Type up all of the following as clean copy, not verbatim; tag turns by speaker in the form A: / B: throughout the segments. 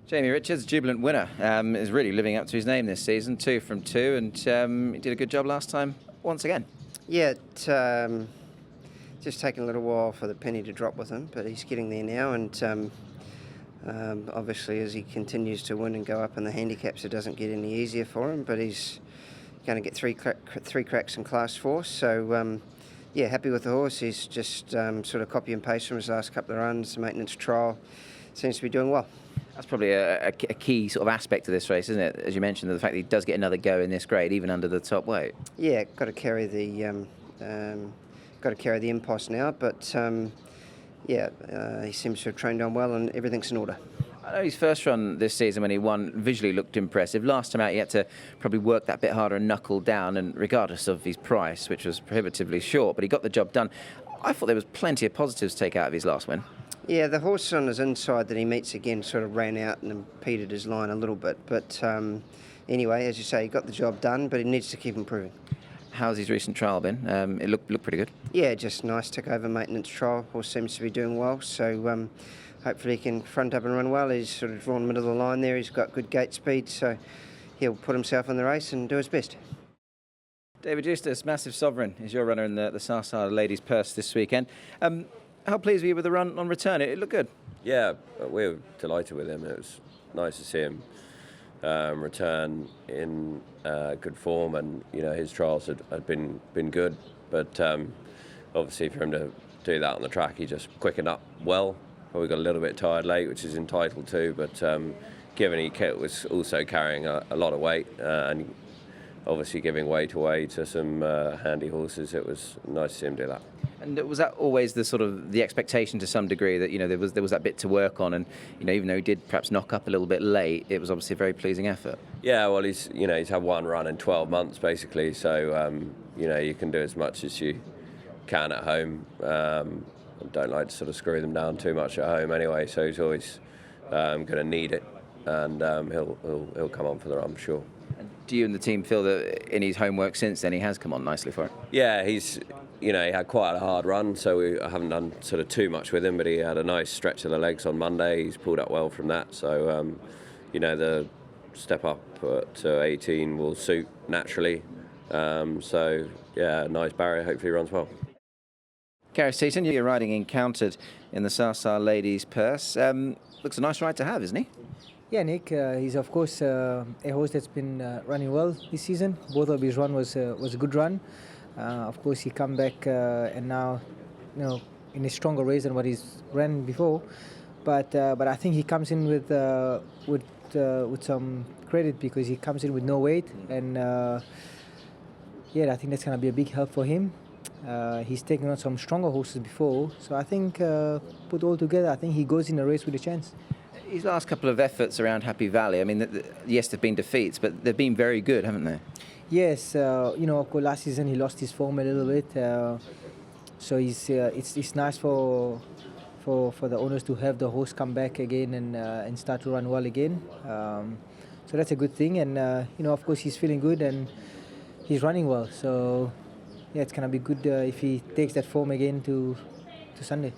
A: Jamie Richards, Jubilant winner, is really living up to his name this season. 2 from 2, and he did a good job last time once again.
B: Yeah, just taking a little while for the penny to drop with him, but he's getting there now, and obviously as he continues to win and go up in the handicaps, it doesn't get any easier for him, but he's going to get three cracks in Class 4, so yeah, happy with the horse. He's just sort of copy and paste from his last couple of runs. The maintenance trial seems to be doing well.
A: That's probably a key sort of aspect of this race, isn't it? As you mentioned, the fact that he does get another go in this grade, even under the top weight.
B: Yeah, got to carry the impost now, but yeah, he seems to have trained on well, and everything's in order.
A: I know his first run this season when he won visually looked impressive. Last time out, he had to probably work that bit harder and knuckle down, and regardless of his price, which was prohibitively short, but he got the job done. I thought there was plenty of positives to take out of his last win.
B: Yeah, the horse on his inside that he meets again sort of ran out and impeded his line a little bit. But anyway, as you say, he got the job done, but he needs to keep improving.
A: How's his recent trial been? It looked pretty good.
B: Yeah, just nice. Took over maintenance trial. Horse seems to be doing well. So hopefully he can front up and run well. He's sort of drawn middle of the line there. He's got good gate speed, so he'll put himself in the race and do his best.
A: David Eustace, Massive Sovereign, is your runner in the Sarsar Ladies Purse this weekend. How pleased were you with the run on return? It looked good.
C: Yeah, we were delighted with him. It was nice to see him return in good form, and his trials had been good. But obviously, for him to do that on the track, he just quickened up well. Probably got a little bit tired late, which is entitled to. But given he was also carrying a lot of weight and obviously giving weight away to some handy horses, it was nice to see him do that.
A: And was that always the expectation to some degree that there was that bit to work on, and even though he did perhaps knock up a little bit late, it was obviously a very pleasing effort.
C: Yeah, well, he's had one run in 12 months basically, so you can do as much as you can at home. I don't like to sort of screw them down too much at home anyway, so he's always going to need it, and he'll come on for the run, I'm sure.
A: Do you and the team feel that in his homework since then he has come on nicely for it?
C: Yeah, he's he had quite a hard run, so we haven't done sort of too much with him, but he had a nice stretch of the legs on Monday. He's pulled up well from that, so the step up to 18 will suit naturally. So yeah, nice barrier, hopefully runs well.
A: Karis, Teetan, you're riding Encountered in the Sarsar Ladies Purse. Looks a nice ride to have, isn't he?
D: Yeah, Nick, he's of course a horse that's been running well this season. Both of his run was a good run. Of course, he come back and now, in a stronger race than what he's ran before. But I think he comes in with some credit, because he comes in with no weight, and I think that's going to be a big help for him. He's taken on some stronger horses before, so I think put all together, I think he goes in a race with a chance.
A: His last couple of efforts around Happy Valley, I mean, yes, there've been defeats, but they've been very good, haven't they?
D: Yes, of course, last season he lost his form a little bit, so it's nice for the owners to have the horse come back again and start to run well again. So that's a good thing, and of course he's feeling good and he's running well. So yeah, it's gonna be good if he takes that form again to Sunday.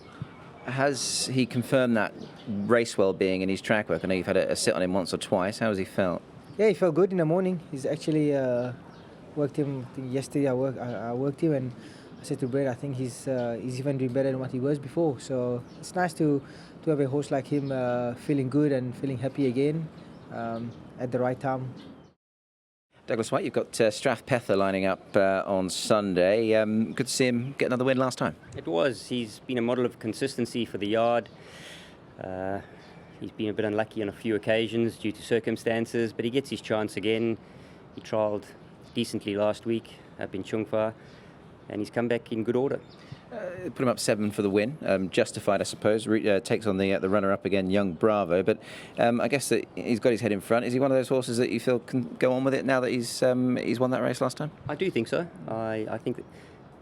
A: Has he confirmed that race well-being in his track work? I know you've had a sit on him once or twice. How has he felt?
D: Yeah, he felt good in the morning. He's actually worked him. I think yesterday I worked him, and I said to Brad, I think he's even doing better than what he was before. So it's nice to have a horse like him feeling good and feeling happy again at the right time.
A: Douglas Whyte, you've got STRATHPEFFER lining up on Sunday. Good to see him get another win last time.
E: It was. He's been a model of consistency for the yard. He's been a bit unlucky on a few occasions due to circumstances, but he gets his chance again. He trialled decently last week up in Chungfa, and he's come back in good order.
A: Put him up 7 for the win. Justified, I suppose. Takes on the runner-up again, Young Bravo. But I guess that he's got his head in front. Is he one of those horses that you feel can go on with it now that he's won that race last time?
E: I do think so. I think that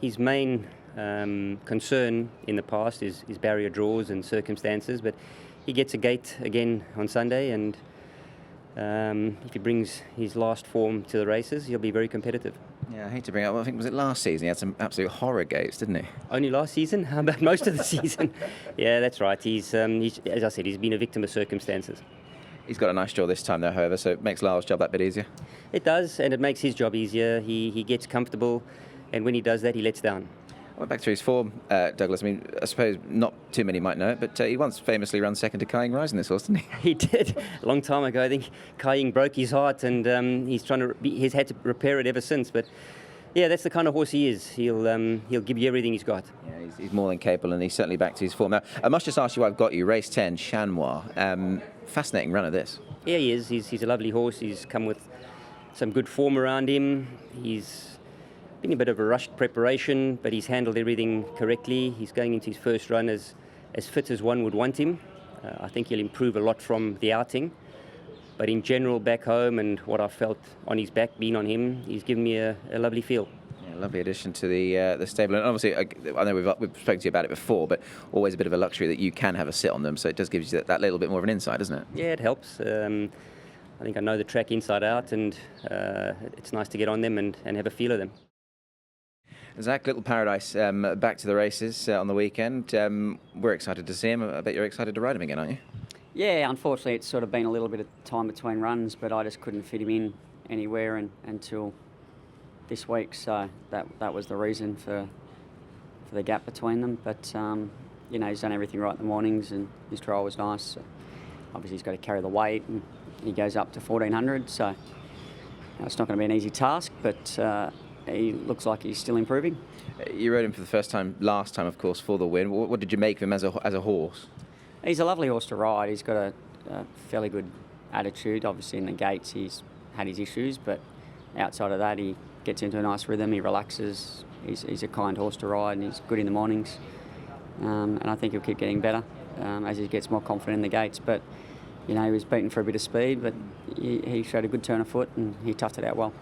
E: his main concern in the past is barrier draws and circumstances, but he gets a gate again on Sunday, and if he brings his last form to the races, he'll be very competitive.
A: Yeah, I hate to bring up, I think, was it last season? He had some absolute horror gates, didn't he?
E: Only last season? How about most of the season? Yeah, that's right. He's as I said, he's been a victim of circumstances.
A: He's got a nice jaw this time, though, however, so it makes Lyle's job that bit easier.
E: It does, and it makes his job easier. He gets comfortable, and when he does that, he lets down.
A: I went back through his form, Douglas. I mean, I suppose not too many might know it, but he once famously ran second to Kai Rise in this horse, didn't he?
E: He did a long time ago. I think Kai broke his heart, and he's had to repair it ever since. But yeah, that's the kind of horse he is. He'll give you everything he's got.
A: Yeah, he's more than capable, and he's certainly back to his form. Now, I must just ask you why I've got you. Race 10, Chanois. Fascinating run of this.
E: Yeah, he is. He's a lovely horse. He's come with some good form around him. He's been a bit of a rushed preparation, but he's handled everything correctly. He's going into his first run as fit as one would want him. I think he'll improve a lot from the outing. But in general, back home, and what I felt on his back, being on him, he's given me a lovely feel.
A: Yeah, lovely addition to the stable. And obviously, I know we've spoken to you about it before, but always a bit of a luxury that you can have a sit on them, so it does give you that little bit more of an insight, doesn't it?
E: Yeah, it helps. I think I know the track inside out, and it's nice to get on them and have a feel of them.
A: Zach, Little Paradise, back to the races on the weekend. We're excited to see him. I bet you're excited to ride him again, aren't you?
F: Yeah, unfortunately it's sort of been a little bit of time between runs, but I just couldn't fit him in anywhere until this week, so that was the reason for the gap between them. But you know, he's done everything right in the mornings, and his trial was nice. So obviously he's got to carry the weight, and he goes up to 1400, so it's not going to be an easy task, but he looks like he's still improving.
A: You rode him for the first time last time, of course, for the win. What did you make of him as a horse?
F: He's a lovely horse to ride. He's got a fairly good attitude. Obviously in the gates he's had his issues, but outside of that he gets into a nice rhythm, he relaxes. He's a kind horse to ride, and he's good in the mornings. And I think he'll keep getting better as he gets more confident in the gates. But you know, he was beaten for a bit of speed, but he showed a good turn of foot, and he toughed it out well.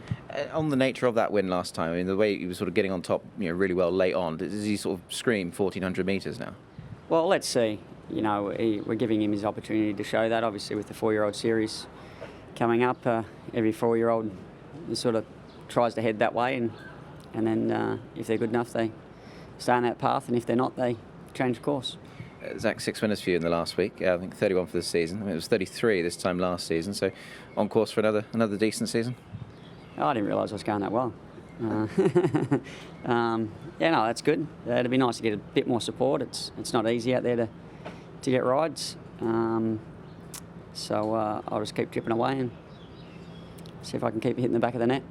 A: On the nature of that win last time, I mean, the way he was sort of getting on top, really well late on, does he sort of scream 1,400 metres now?
F: Well, let's see. You know, we're giving him his opportunity to show that. Obviously, with the 4-year-old series coming up, every 4-year-old sort of tries to head that way, and then if they're good enough, they stay on that path, and if they're not, they change course.
A: Zach, 6 winners for you in the last week. I think 31 for the season. I mean, it was 33 this time last season, so on course for another decent season.
F: Oh, I didn't realise I was going that well. Yeah, no, that's good. It'd be nice to get a bit more support. It's not easy out there to get rides. So I'll just keep chipping away and see if I can keep hitting the back of the net.